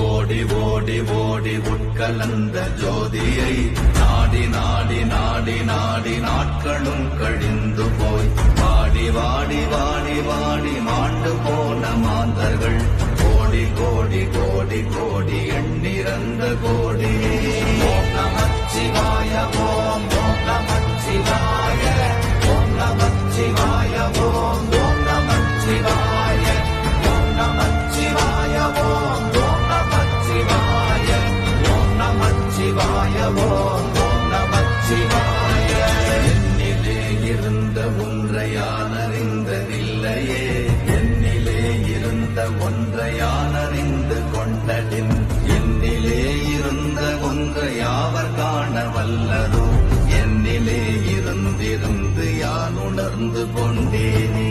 ஓடி ஓடி ஓடி உட்கலந்த ஜோதியை நாடி நாடி நாடி நாடி நாட்களும் கழிந்து போய் வாடி வாடி வாடி வாடி மாண்டு போன மாந்தர்கள் கோடி கோடி கோடி கோடி எண்ணிறந்த கோடி. ஓம் நமச்சிவாய ஓம் ஓம் நமச்சிவாய ஓம் நமச்சிவாய ஓம் ஓம் நமச்சிவாய ஓம் நமச்சிவாய ஓம் ஓம் நமச்சிவாய ஓம் நமச்சிவாய ஓம் ஓம் நமச்சிவாய. என்னிலே இருந்த ஒன்றை யான் அறிந்ததில்லையே, என்னிலே இருந்த ஒன்றை யான் அறிந்து கொண்டடின், என்னிலே இருந்த ஒன்றை யாவர் காண வல்லதோ, என்னிலே இருந்திருந்து யான் உணர்ந்து கொண்டேனே.